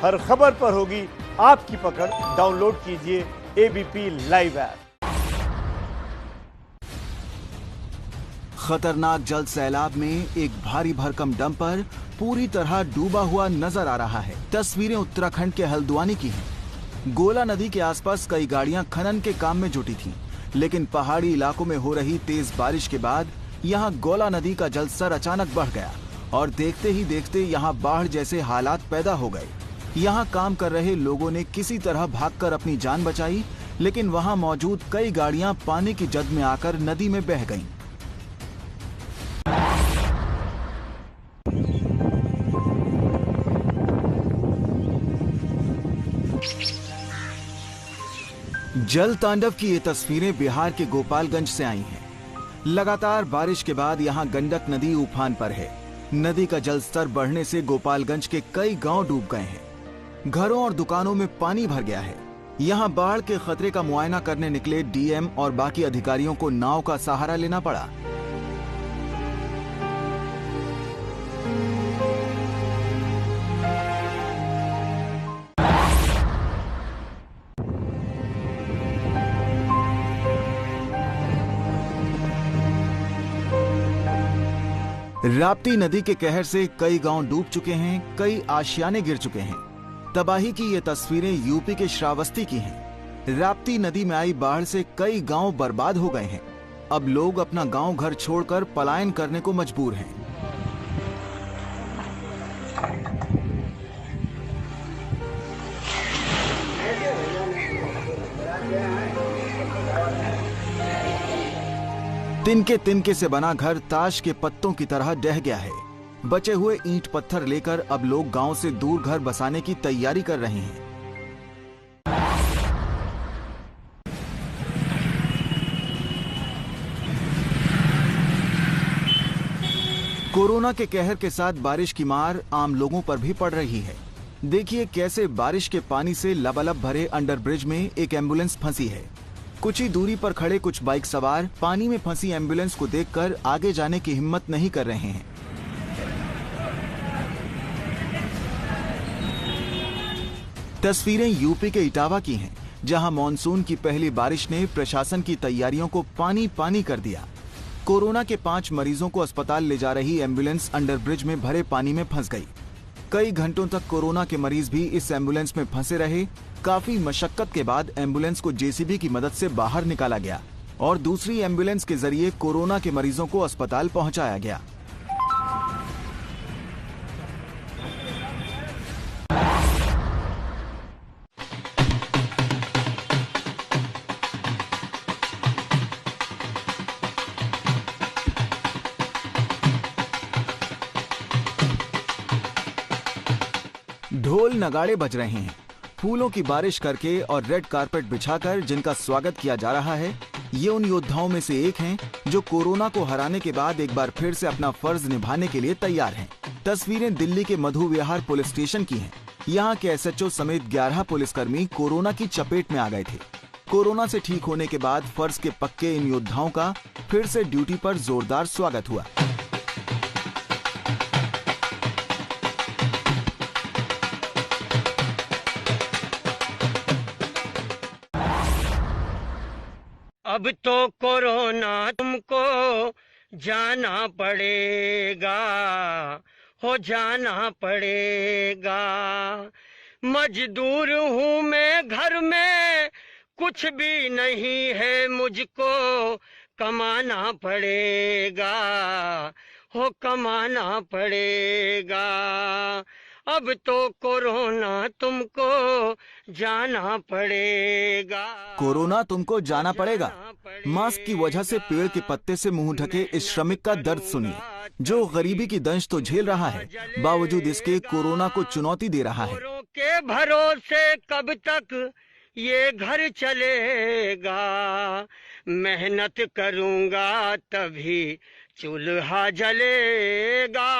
हर खबर पर होगी आपकी पकड़। डाउनलोड कीजिए एबीपी लाइव ऐप। खतरनाक जल सैलाब में एक भारी भरकम डंपर पूरी तरह डूबा हुआ नजर आ रहा है। तस्वीरें उत्तराखंड के हल्द्वानी की हैं। गोला नदी के आसपास कई गाड़ियां खनन के काम में जुटी थीं, लेकिन पहाड़ी इलाकों में हो रही तेज बारिश के बाद यहां गोला नदी का जलस्तर अचानक बढ़ गया और देखते ही देखते यहां बाढ़ जैसे हालात पैदा हो गए। यहां काम कर रहे लोगों ने किसी तरह भागकर अपनी जान बचाई, लेकिन वहां मौजूद कई गाड़ियां पानी की जद में आकर नदी में बह गईं। जल तांडव की ये तस्वीरें बिहार के गोपालगंज से आई हैं। लगातार बारिश के बाद यहां गंडक नदी उफान पर है। नदी का जलस्तर बढ़ने से गोपालगंज के कई गांव डूब गए हैं। घरों और दुकानों में पानी भर गया है। यहां बाढ़ के खतरे का मुआयना करने निकले डीएम और बाकी अधिकारियों को नाव का सहारा लेना पड़ा। राप्ती नदी के कहर से कई गांव डूब चुके हैं, कई आशियाने गिर चुके हैं। तबाही की ये तस्वीरें यूपी के श्रावस्ती की हैं। राप्ती नदी में आई बाढ़ से कई गांव बर्बाद हो गए हैं। अब लोग अपना गांव घर छोड़कर पलायन करने को मजबूर हैं। तिनके तिनके से बना घर ताश के पत्तों की तरह ढह गया है। बचे हुए ईंट पत्थर लेकर अब लोग गांव से दूर घर बसाने की तैयारी कर रहे हैं। कोरोना के कहर के साथ बारिश की मार आम लोगों पर भी पड़ रही है। देखिए कैसे बारिश के पानी से लबालब भरे अंडरब्रिज में एक एम्बुलेंस फंसी है। कुछ ही दूरी पर खड़े कुछ बाइक सवार पानी में फंसी एम्बुलेंस को देखकर आगे जाने की हिम्मत नहीं कर रहे हैं। तस्वीरें यूपी के इटावा की हैं, जहां मॉनसून की पहली बारिश ने प्रशासन की तैयारियों को पानी पानी कर दिया। कोरोना के 5 मरीजों को अस्पताल ले जा रही एम्बुलेंस अंडरब्रिज में भरे पानी में फंस गई। कई घंटों तक कोरोना के मरीज भी इस एम्बुलेंस में फंसे रहे। काफी मशक्कत के बाद एम्बुलेंस को जेसीबी की मदद से बाहर निकाला गया और दूसरी एम्बुलेंस के जरिए कोरोना के मरीजों को अस्पताल पहुंचाया गया। ढोल नगाड़े बज रहे हैं। फूलों की बारिश करके और रेड कारपेट बिछाकर जिनका स्वागत किया जा रहा है, ये उन योद्धाओं में से एक हैं जो कोरोना को हराने के बाद एक बार फिर से अपना फर्ज निभाने के लिए तैयार हैं। तस्वीरें दिल्ली के मधु विहार पुलिस स्टेशन की हैं। यहाँ के एसएचओ समेत 11 पुलिसकर्मी कोरोना की चपेट में आ गए थे। कोरोना से ठीक होने के बाद फर्ज के पक्के इन योद्धाओं का फिर से ड्यूटी पर जोरदार स्वागत हुआ। अब तो कोरोना तुमको जाना पड़ेगा, हो जाना पड़ेगा। मजदूर हूँ मैं, घर में कुछ भी नहीं है, मुझको कमाना पड़ेगा, हो कमाना पड़ेगा। अब तो कोरोना तुमको जाना पड़ेगा। कोरोना तुमको जाना पड़ेगा। मास्क की वजह से पेड़ के पत्ते से मुंह ढके इस श्रमिक का दर्द सुनिए, जो गरीबी की दंश तो झेल रहा है, बावजूद इसके कोरोना को चुनौती दे रहा है। के भरोसे कब तक ये घर चलेगा, मेहनत करूंगा तभी चूल्हा जलेगा।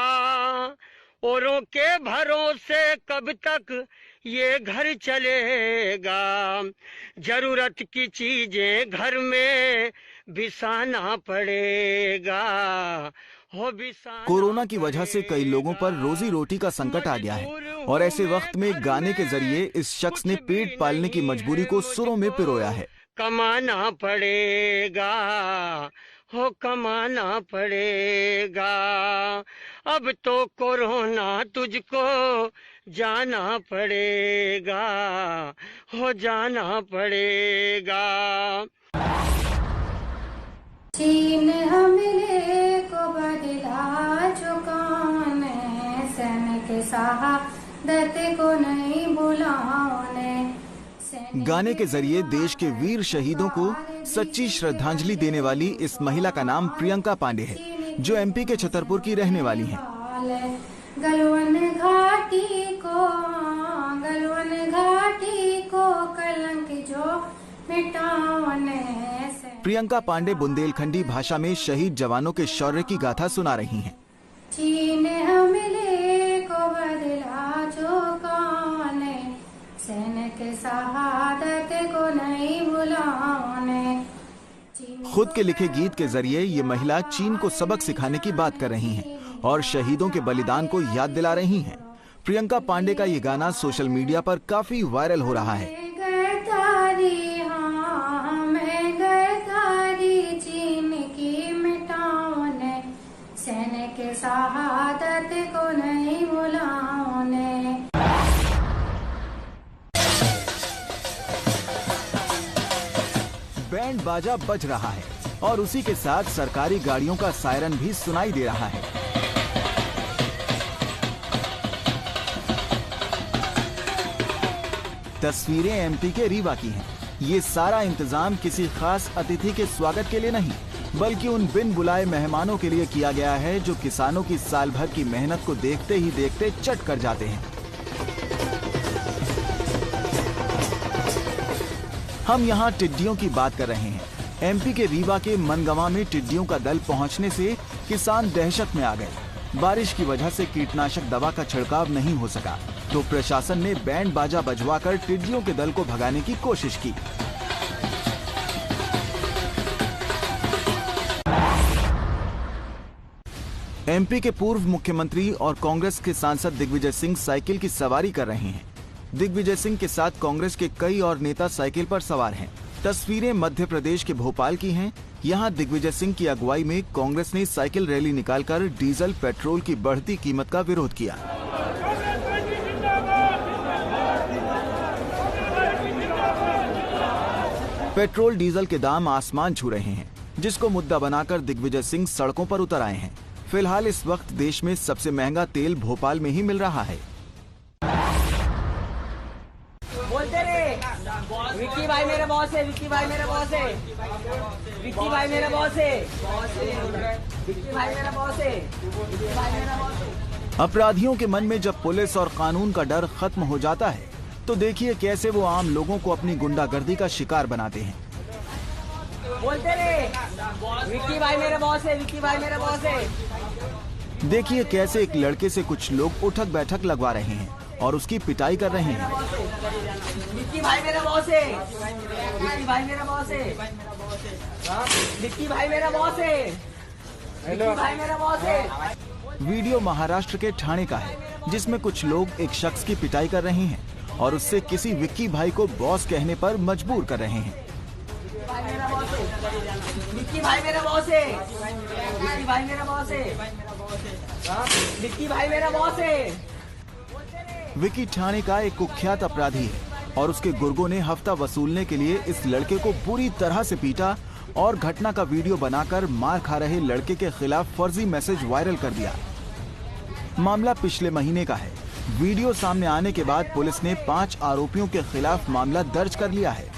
औरों के भरोसे कब तक ये घर चलेगा, जरूरत की चीजें घर में बिसाना पड़ेगा, हो बिसाना कोरोना की वजह से कई लोगों पर रोजी रोटी का संकट आ गया है और ऐसे वक्त में गाने के जरिए इस शख्स ने पेट पालने की मजबूरी को सुरों में पिरोया है। कमाना पड़ेगा, हो कमाना पड़ेगा, अब तो कोरोना तुझको जाना पड़ेगा, हो जाना पड़ेगा। चीन हमले को बदला चुकाने, सैनिक शहादत को नहीं भुलाने। गाने के जरिए देश के वीर शहीदों को सच्ची श्रद्धांजलि देने वाली इस महिला का नाम प्रियंका पांडे है, जो एमपी के छतरपुर की रहने वाली हैं। गलवन घाटी को कलंक जो मिटाने से। प्रियंका पांडे बुंदेलखंडी भाषा में शहीद जवानों के शौर्य की गाथा सुना रही हैं। चीन हमले को बदला चुकाने, सैनिक शहादत को नहीं भुलाने। खुद के लिखे गीत के जरिए ये महिला चीन को सबक सिखाने की बात कर रही हैं और शहीदों के बलिदान को याद दिला रही हैं। प्रियंका पांडे का ये गाना सोशल मीडिया पर काफी वायरल हो रहा है। चीन की मिटाने, सैनिक शहादत को नहीं भुलाने। बैंड बाजा बज रहा है और उसी के साथ सरकारी गाड़ियों का सायरन भी सुनाई दे रहा है। तस्वीरें एमपी के रीवा की हैं। ये सारा इंतजाम किसी खास अतिथि के स्वागत के लिए नहीं, बल्कि उन बिन बुलाए मेहमानों के लिए किया गया है जो किसानों की साल भर की मेहनत को देखते ही देखते चट कर जाते हैं। हम यहाँ टिड्डियों की बात कर रहे हैं। एमपी के रीवा के मनगवा में टिड्डियों का दल पहुँचने से किसान दहशत में आ गए। बारिश की वजह से कीटनाशक दवा का छिड़काव नहीं हो सका, तो प्रशासन ने बैंड बाजा बजवाकर टिड्डियों के दल को भगाने की कोशिश की। एमपी के पूर्व मुख्यमंत्री और कांग्रेस के सांसद दिग्विजय सिंह साइकिल की सवारी कर रहे हैं। दिग्विजय सिंह के साथ कांग्रेस के कई और नेता साइकिल पर सवार हैं। तस्वीरें मध्य प्रदेश के भोपाल की हैं। यहाँ दिग्विजय सिंह की अगुवाई में कांग्रेस ने साइकिल रैली निकालकर डीजल पेट्रोल की बढ़ती कीमत का विरोध किया। पेट्रोल डीजल के दाम आसमान छू रहे हैं, जिसको मुद्दा बनाकर दिग्विजय सिंह सड़कों पर उतर आए हैं। फिलहाल इस वक्त देश में सबसे महंगा तेल भोपाल में ही मिल रहा है। बोलते रहे, विक्की भाई मेरा बॉस है, विक्की भाई मेरा बॉस है, विक्की भाई मेरा बॉस है, विक्की भाई मेरा बॉस है, विक्की भाई मेरा बॉस है। अपराधियों के मन में जब पुलिस और कानून का डर खत्म हो जाता है, तो देखिए कैसे वो आम लोगों को अपनी गुंडागर्दी का शिकार बनाते हैं। बोलते रहे, विक्की भाई मेरा बॉस है, विक्की भाई मेरा बॉस है। देखिए कैसे एक लड़के से कुछ लोग उठक बैठक लगवा रहे हैं और उसकी पिटाई कर रहे हैं। विक्की भाई मेरा बॉस है, विक्की भाई मेरा बॉस है, विक्की भाई मेरा बॉस है, विक्की भाई मेरा बॉस है। वीडियो महाराष्ट्र के ठाणे का है, जिसमें कुछ लोग एक शख्स की पिटाई कर रहे हैं और उससे किसी विक्की भाई को बॉस कहने पर मजबूर कर रहे हैं। विक्की भाई मेरा बॉस है, विक्की भाई मेरा बॉस है, विक्की भाई मेरा बॉस है। विक्की ठाणे का एक कुख्यात अपराधी है और उसके गुर्गों ने हफ्ता वसूलने के लिए इस लड़के को पूरी तरह से पीटा और घटना का वीडियो बनाकर मार खा रहे लड़के के खिलाफ फर्जी मैसेज वायरल कर दिया। मामला पिछले महीने का है। वीडियो सामने आने के बाद पुलिस ने 5 आरोपियों के खिलाफ मामला दर्ज कर लिया है।